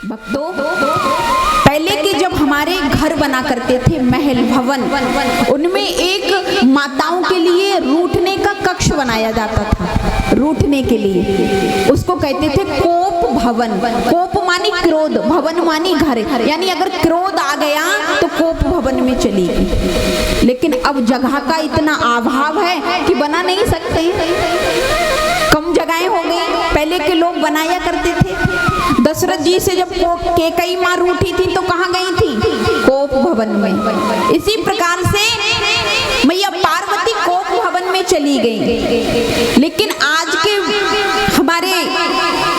भक्तों, पहले के जब हमारे घर बना करते थे, महल भवन, उनमें एक माताओं के लिए रूठने का कक्ष बनाया जाता था। रूठने के लिए उसको कहते थे कोप भवन। कोप मानी क्रोध, भवन मानी घर, यानी अगर क्रोध आ गया तो कोप भवन में चली गई। लेकिन अब जगह का इतना अभाव है कि बना नहीं सकते, कम जगहें हो गई। पहले के लोग बनाया करते थे। दशरथ जी से जब कैकेयी माँ रूठी थी तो कहाँ गई थी? कोप भवन में। इसी प्रकार से मैया पार्वती कोप भवन में चली गई। लेकिन आज के हमारे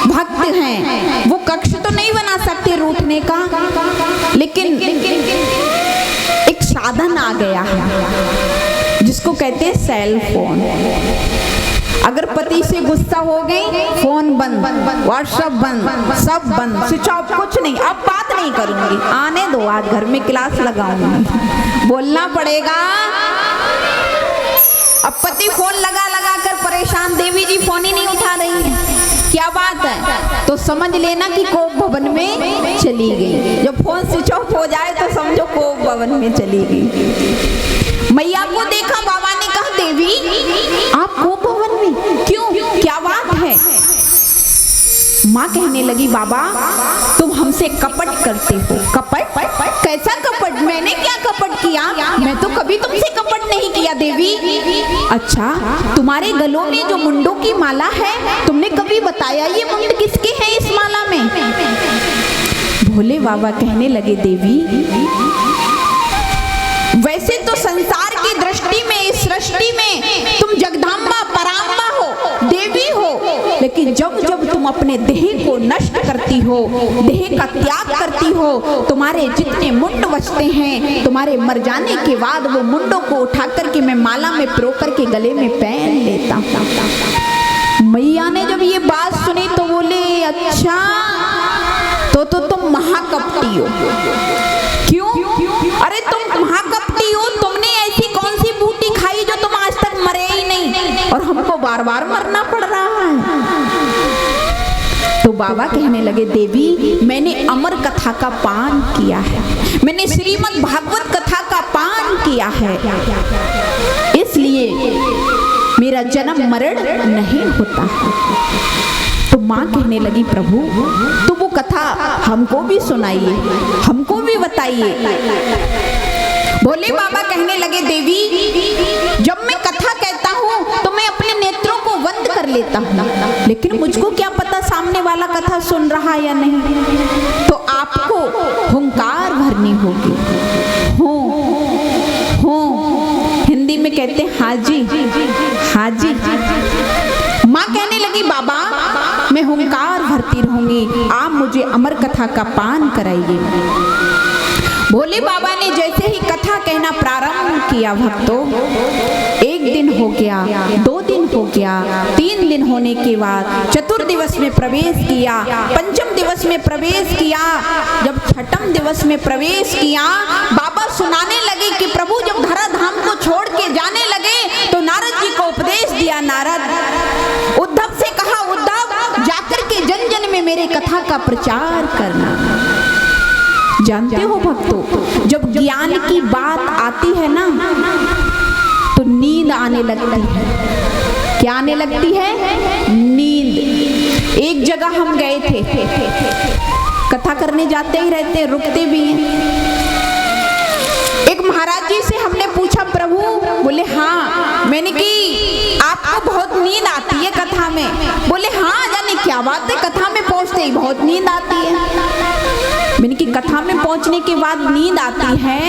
भक्त हैं वो कक्ष तो नहीं बना सकते रूठने का, लेकिन एक साधन आ गया है जिसको कहते हैं सेल फोन। अगर पति से गुस्सा हो गई, फोन बंद, व्हाट्सएप बंद, सब बंद, स्विच ऑफ, कुछ नहीं, अब बात नहीं करूंगी, आने दो, आज घर में क्लास लगाऊंगी, बोलना पड़ेगा। अब पति फोन लगा लगा कर परेशान, देवी जी फोन ही नहीं उठा रही है, क्या बात है? तो समझ लेना कि कोप भवन में चली गई। जब फोन स्विच ऑफ हो जाए तो समझो कोप भवन में चली गई। मैया को देखा, बाबा ने कहा देवी आप कोप भवन में क्यों, क्या बात है? माँ कहने लगी बाबा तुम हमसे कपट करते हो। कपट? कैसा कपट? मैंने क्या कपट किया? मैं तो कभी तुमसे कपट नहीं किया देवी। अच्छा, तुम्हारे गलों में जो मुंडों की माला है तुमने कभी बताया ये मुंड किसके हैं इस माला में? भोले बाबा कहने लगे देवी वैसे तो संसार की दृष्टि में, इस सृष्टि में तुम जगदम्बा पराम्बा हो, देवी हो, लेकिन जब जब तुम अपने देह को नष्ट करती हो, देह का त्याग करती हो, तुम्हारे जितने मुंड बचते हैं, तुम्हारे मर जाने के बाद वो मुंडों को उठा करके मैं माला में पिरो करके गले में पहन लेता हूँ। मैया ने जब ये बात सुनी तो बोले अच्छा तो तुम महाकपटी हो। क्यों? अरे तुम महाकपटी हो, तुमने ऐसी कौन सी बूटी खाई जो तुम आज तक मरे ही नहीं और हमको बार बार मरना पड़ रहा है? तो बाबा कहने लगे देवी मैंने अमर कथा का पान किया है, मैंने श्रीमद् भागवत कथा का पान किया है, इसलिए मेरा जन्म मरण नहीं होता है। तो माँ कहने लगी प्रभु तो वो कथा हमको भी सुनाइए, हमको भी बताइए। भोले बाबा कहने लगे देवी जब मैं कथा कहता हूँ तो मैं अपने नेत्रों को बंद कर लेता हूँ, लेकिन मुझको क्या पता सामने वाला कथा सुन रहा या नहीं, तो आपको हुंकार भरनी होगी। हो हिंदी में कहते हैं हाजी, हाजी। माँ कहने लगी बाबा मैं हुंकार भरती रहूंगी, आप मुझे अमर कथा का पान कराइए। भोले बाबा ने जैसे ही कथा कहना प्रारंभ किया भक्तों, एक दिन हो गया, 2 दिन हो गया, 3 दिन होने के बाद चतुर्दिवस में प्रवेश किया, पंचम दिवस में प्रवेश किया। जब छठम दिवस में प्रवेश किया बाबा सुनाने लगे कि प्रभु जब धरा धाम को छोड़ के जाने लगे तो नारद जी को उपदेश दिया। नारद उद्धव से कहा उद्धव जाकर के जन जन में मेरे कथा का प्रचार करना। जानते हो भक्तों जब ज्ञान की बात आती है ना तो नींद आने लगती है। क्या आने लगती है? नींद। एक जगह हम गए थे, कथा करने जाते ही रहते हैं, रुकते भी हैं। एक महाराज जी से हमने पूछा प्रभु, बोले हाँ। मैंने की आपको बहुत नींद आती है कथा में? बोले हाँ, जाने क्या बात है, कथा में पहुंचते ही बहुत नींद आती है। मैंने की कथा में पहुंचने के बाद नींद आती है,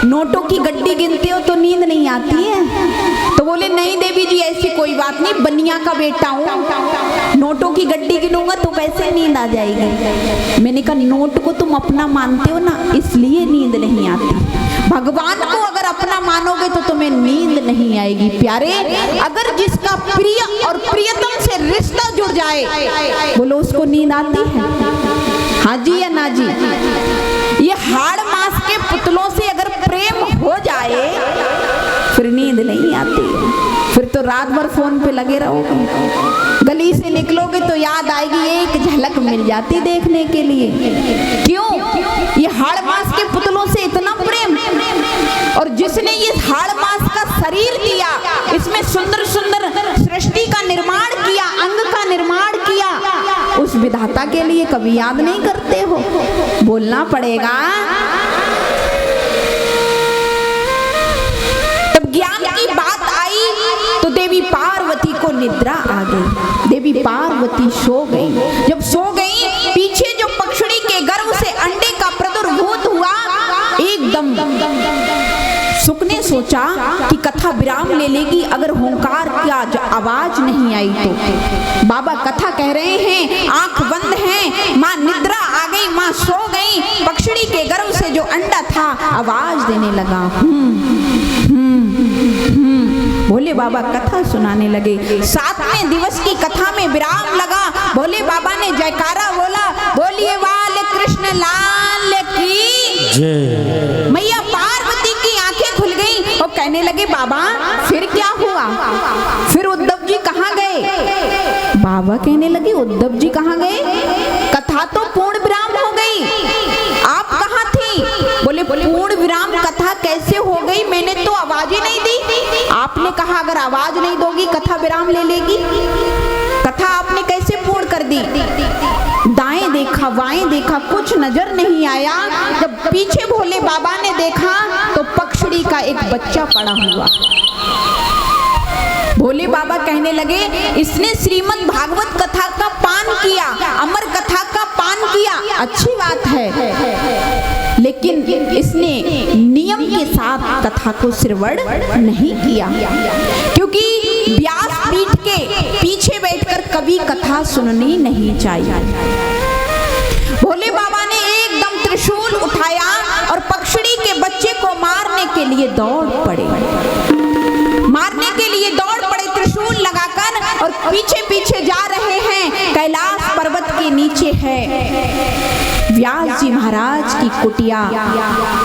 नोटों की गड्डी गिनते हो तो नींद नहीं आती है? तो बोले नहीं देवी जी ऐसी कोई बात नहीं, बनिया का बेटा हूँ, नोटों की गड्डी गिनूंगा तो कैसे नींद आ जाएगी। मैंने कहा नोट को तुम अपना मानते हो ना, इसलिए नींद नहीं आती। भगवान को अगर अपना मानोगे तो तुम्हें नींद नहीं आएगी। प्यारे, अगर जिसका प्रिय और प्रियतम से रिश्ता जुड़ जाए, बोलो उसको नींद आती है? हाँ जी या ना जी? ये हाड़ मांस के पुतलों से अगर प्रेम हो जाए फिर नींद नहीं आती, फिर तो तो रात भर फोन पे लगे रहोगे। गली से निकलोगे तो याद आएगी, एक झलक मिल जाती देखने के लिए। क्यों? ये हाड़ मांस के पुतलों से इतना प्रेम, और जिसने ये हाड़ मांस का शरीर दिया, इसमें सुंदर सुंदर सृष्टि का निर्माण किया, अंग का निर्माण किया, उस विधाता के लिए कभी याद नहीं करते हो? बोलना पड़ेगा। जब ज्ञान की बात आई तो देवी पार्वती को निद्रा आ गई। देवी पार्वती सो गई। जब सो गई, पीछे जो पक्षी के गर्भ से अंडे का प्रादुर्भूत हुआ, एकदम सुख ने सोचा कि कथा विराम ले लेगी अगर होंकार की आवाज नहीं आई तो। बाबा कथा कह रहे हैं, आंख बंद है, माँ निद्रा आ गई, माँ सो गई, पक्षी के गर्भ से जो अंडा था आवाज देने लगा। भोले बाबा कथा सुनाने लगे। 7वें दिवस की कथा में विराम लगा। भोले बाबा ने जयकारा बोला, बोलिए वाले कृष्ण लाल की जय। मैया पार्वती की आंखें खुल गई और कहने लगे, बाबा फिर क्या हुआ? फिर उद्धव जी कहाँ गए? बाबा कहने लगे, उद्धव जी कहाँ गए? कथा तो पूर्ण विराम हो गई, आप कहाँ थी? बोले पूर्ण विराम कथा कैसे हो गई? मैंने तो आवाज ही नहीं दी। आपने कहा अगर आवाज नहीं दोगी कथा विराम ले लेगी। कथा आपने कैसे पूर्ण कर दी? दाएं देखा, बाएं देखा, कुछ नजर नहीं आया। जब पीछे भोले बाबा ने देखा तो पक्षी का एक बच्चा पड़ा हुआ। भोले बाबा कहने लगे, इसने श्रीमद् भागवत कथा का पान किया, अमर कथा का पान किया, अच्छी बात है, लेकिन इसने नियम के साथ कथा को श्रवण नहीं किया, क्योंकि व्यास पीठ के पीछे बैठकर कभी कथा सुननी नहीं चाहिए। भोले बाबा ने एकदम त्रिशूल उठाया और पक्षी के बच्चे को मारने के लिए दौड़ पड़े, मारने के लिए दौड़ पड़े त्रिशूल लगाकर, और पीछे पीछे जा रहे हैं। कैलाश पर्वत के नीचे है व्यास जी महाराज की कुटिया,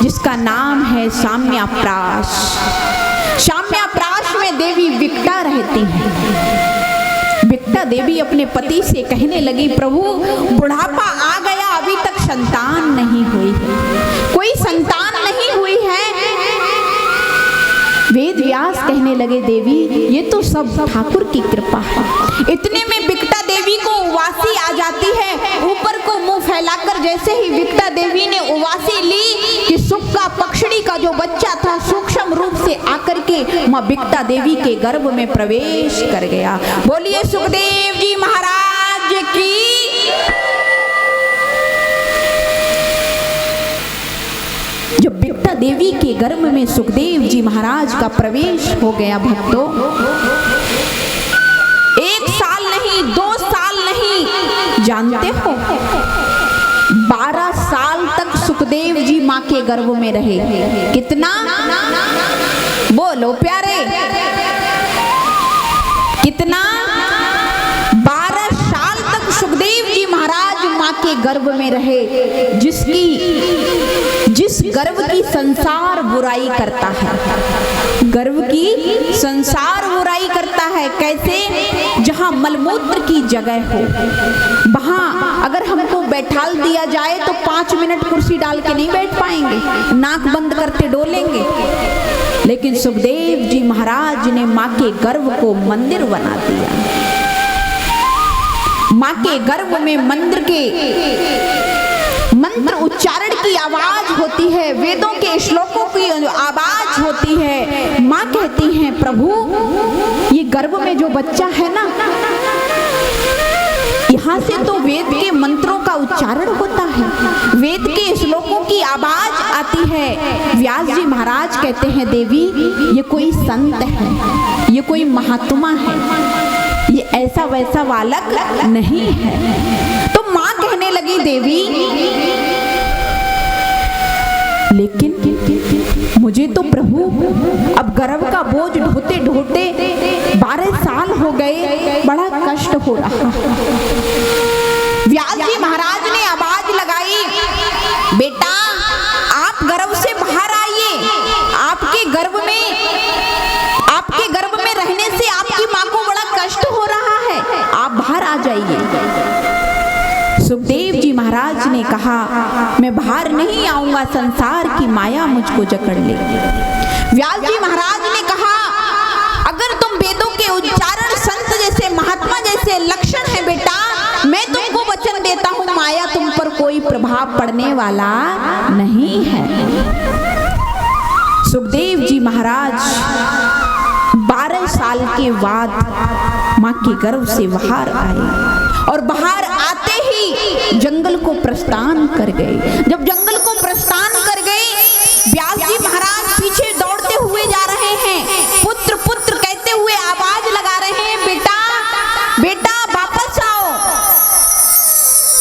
जिसका नाम है साम्याप्राश। साम्याप्राश में देवी विकटा रहती हैं। विकटा देवी अपने पति से कहने लगी, प्रभु बुढ़ापा आ गया, अभी तक संतान नहीं हुई है, कोई संतान नहीं हुई है। वेद व्यास कहने लगे, देवी ये तो सब ठाकुर की कृपा है। इतने में विकटा देवी को उवासी आ जाती है, ऊपर को मुंह फैलाकर। जैसे ही विकटा देवी ने उवासी ली कि सुख का पक्षी का जो बच्चा था सूक्ष्म रूप से आकर के मां विकटा देवी के गर्भ में प्रवेश कर गया। बोलिए सुखदेव जी महाराज की। जब विकटा देवी के गर्भ में सुखदेव जी महाराज का प्रवेश हो गया, भक्तों 1 साल नहीं, 2 साल नहीं, जानते हो 12 साल तक सुखदेव जी माँ के गर्भ में रहे। कितना? बोलो प्यारे, कितना? 12 साल तक सुखदेव जी महाराज माँ के गर्भ में रहे, जिस गर्भ की संसार बुराई करता है, गर्भ की संसार बुराई करता है। कैसे? जहाँ मलमूत्र की जगह हो, वहाँ अगर हमको बैठाल दिया जाए तो 5 मिनट कुर्सी डाल के नहीं बैठ पाएंगे, नाक बंद करते डोलेंगे। लेकिन सुखदेव जी महाराज ने माँ के गर्भ को मंदिर बना दिया। माँ के गर्भ में मंदिर के मंत्र उच्चारण की आवाज होती है, वेदों के श्लोकों की आवाज होती है। माँ कहती हैं, प्रभु ये गर्भ में जो बच्चा है ना, यहाँ से तो वेद के मंत्रों का उच्चारण होता है, वेद के श्लोकों की आवाज आती है। व्यास जी महाराज कहते हैं, देवी ये कोई संत है, ये कोई महात्मा है, ये ऐसा वैसा बालक नहीं है। तो माँ कहने लगी, देवी लेकिन मुझे तो प्रभु अब गर्भ का बोझ ढोते ढोते 12 साल हो गए, बड़ा कष्ट हो रहा। व्यास जी महाराज ने आवाज लगाई, बेटा आप गर्भ से बाहर आइए, आपके गर्भ में रहने से आप मैं बाहर नहीं आऊंगा, संसार की माया मुझको जकड़ लेगी। व्यास जी महाराज ने कहा, अगर तुम वेदों के उच्चारण, संत जैसे, महात्मा जैसे लक्षण है बेटा, मैं तुमको वचन देता हूं, माया तुम पर कोई प्रभाव पड़ने वाला नहीं है। सुखदेव जी महाराज 12 साल के बाद मां के गर्भ से बाहर आए और बाहर आते ही जंगल को प्रस्थान कर गए। जब जंगल को प्रस्थान कर गए, व्यास जी महाराज पीछे दौड़ते हुए जा रहे हैं, पुत्र पुत्र कहते हुए आवाज लगा रहे हैं, बेटा बेटा वापस आओ।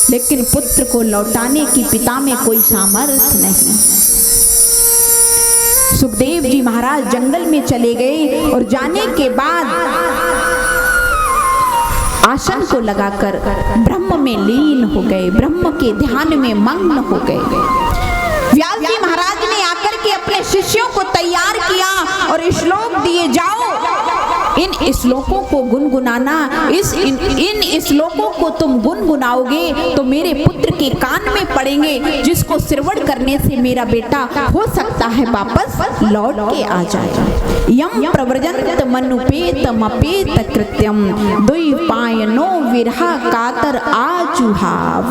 लेकिन पुत्र को लौटाने की पिता में कोई सामर्थ्य नहीं। सुखदेव जी महाराज जंगल में चले गए और जाने के बाद आसन को लगाकर ब्रह्म में लीन हो गए, ब्रह्म के ध्यान में मग्न हो गए। व्यास जी महाराज ने आकर के अपने शिष्यों को तैयार किया और श्लोक दिए, जाओ इन श्लोकों को गुनगुनाना, इन श्लोकों को तुम गुनगुनाओगे तो मेरे पुत्र के कान में पड़ेंगे, जिसको श्रवण करने से मेरा बेटा हो सकता है वापस लौट के आ जाए। यम प्रव्रजंत मनुपेत मपेत कृत्यम द्वैपायनो विरहा कातर आजुहाव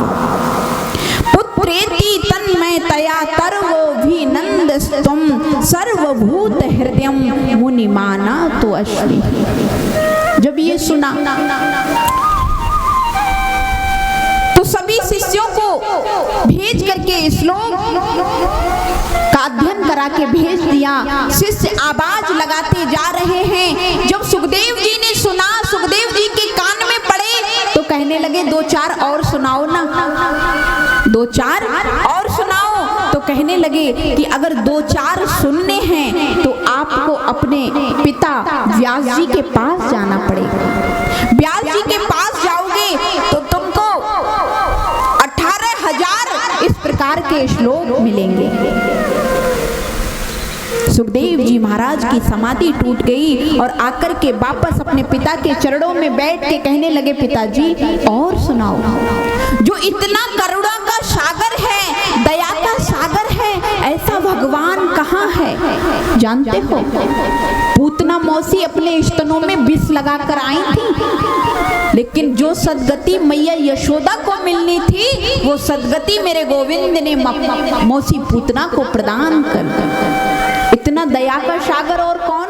पुत्रेति तन्मय तया तर्वोभिनंदस्तुम सर्वभूत हृदयम मुनिमाना तो अश्वि। जब ये सुना तो सभी शिष्यों को भेज करके श्लोक का अध्ययन करा के भेज दिया। शिष्य आवाज लगाते जा रहे हैं। जब सुखदेव जी ने सुना, सुखदेव जी के कान में पड़े तो कहने लगे, 2-4 और सुनाओ ना, 2-4 और सुनाओ। तो कहने लगे कि अगर 2-4 सुनने हैं तो आपको अपने पिता व्यास जी के पास जाना पड़ेगा। व्यास जी के पास जाओगे तो तुमको 18,000 इस प्रकार के श्लोक मिलेंगे। सुखदेव जी महाराज की समाधि टूट गई और आकर के वापस अपने पिता के चरणों में बैठ के कहने लगे, पिताजी और सुनाओ। जो इतना करुणा का सागर है, दया का सागर है, ऐसा भगवान कहाँ है? जानते हो, पूतना मौसी अपने स्तनों में विष लगाकर आई थी, लेकिन जो सदगति मैया यशोदा को मिलनी थी वो सदगति मेरे गोविंद ने मौसी पूतना को प्रदान कर दी। इतना दया का सागर और कौन